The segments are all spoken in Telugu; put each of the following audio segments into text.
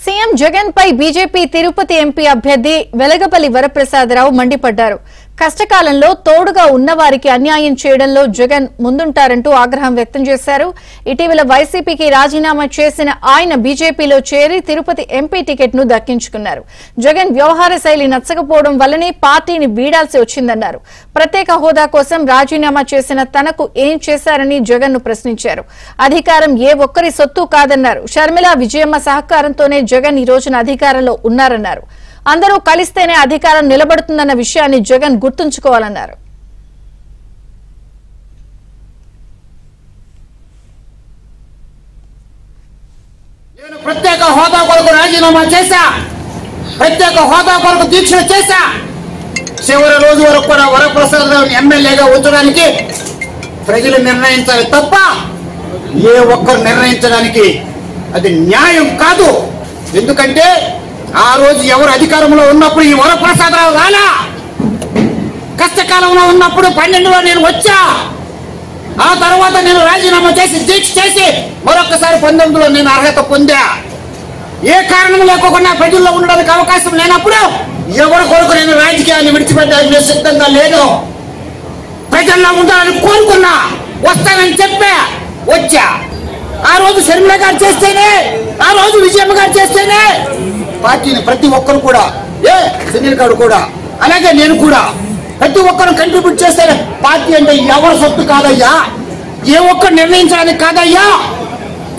సీఎం జగన్ పై బీజేపీ తిరుపతి ఎంపీ అభ్యర్థి వెలగపల్లి వరప్రసాదరావు మండిపడ్డారు. కష్టకాలంలో తోడుగా ఉన్నవారికి అన్యాయం చేయడంలో జగన్ ముందుంటారంటూ ఆగ్రహం వ్యక్తం చేశారు. ఇటీవల వైసీపీకి రాజీనామా చేసిన ఆయన బీజేపీలో చేరి తిరుపతి ఎంపీ టికెట్ ను దక్కించుకున్నారు. జగన్ వ్యవహార శైలి నచ్చకపోవడం వల్లనే పార్టీని వీడాల్సి వచ్చిందన్నారు. ప్రత్యేక హోదా కోసం రాజీనామా చేసిన తనకు ఏం చేశారని జగన్ ను ప్రశ్నించారు. అధికారం ఏ ఒక్కరి సొత్తు కాదన్నారు. షర్మిల విజయమ్మ సహకారంతోనే జగన్ ఈ రోజున అధికారంలో ఉన్నారన్నారు. అందరూ కలిస్తేనే అధికారం నిలబడుతుందన్న విషయాన్ని జగన్ గుర్తుంచుకోవాలన్నారు. నేను ప్రత్యేక హోదా కొరకు రాజీనామా చేశా, ప్రత్యేక హోదా కొరకు దీక్ష చేశా. చివరి రోజు వరకు కూడా వరప్రసాదరావుని ఎమ్మెల్యేగా ఉంచడానికి ప్రజలు నిర్ణయించాలి తప్ప ఏ ఒక్కరు నిర్ణయించడానికి అది న్యాయం కాదు. ఎందుకంటే ఆ రోజు ఎవరు అధికారంలో ఉన్నప్పుడు ఈ వరప్రసాదరావు రాలా. కష్టకాలంలో ఉన్నప్పుడు 12లో నేను వచ్చా. ఆ తర్వాత నేను రాజీనామా చేసి దీక్ష చేసి మరొకసారి 19లో నేను అర్హత పొందా. ఏ కారణం లేకుండా ప్రజల్లో ఉండడానికి అవకాశం లేనప్పుడు ఎవరి కొరకు నేను రాజకీయాన్ని విడిచిపెట్టడానికి సిద్ధంగా లేదు. ప్రజల్లో ఉండాలని కోరుకున్నా, వస్తానని చెప్పా, వచ్చా. ఆ రోజు షర్మిల గారు చేస్తేనే, ఆ రోజు విజయమ్మ గారు చేస్తేనే పార్టీని ప్రతి ఒక్కరు కూడా, సునీల్ గారు కూడా, అలాగే నేను కూడా ప్రతి ఒక్కరు కంట్రిబ్యూట్ చేస్తేనే పార్టీ అంటే ఎవరి సొత్తు కాదయ్యా, ఏ ఒక్కరు నిర్ణయించడానికి కాదయ్యా.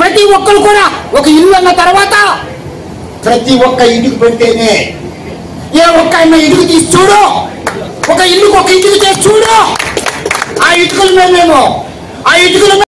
ప్రతి ఒక్కరు కూడా ఒక ఇల్లు అన్న తర్వాత ప్రతి ఒక్క ఇంటికి పెడితేనే, ఏ ఒక్క ఇటుకు తీసి చూడు, ఒక ఇల్లుకు ఒక ఇటుకు చేసి చూడు, ఆ ఇటుకల మేము ఆ ఇటుకల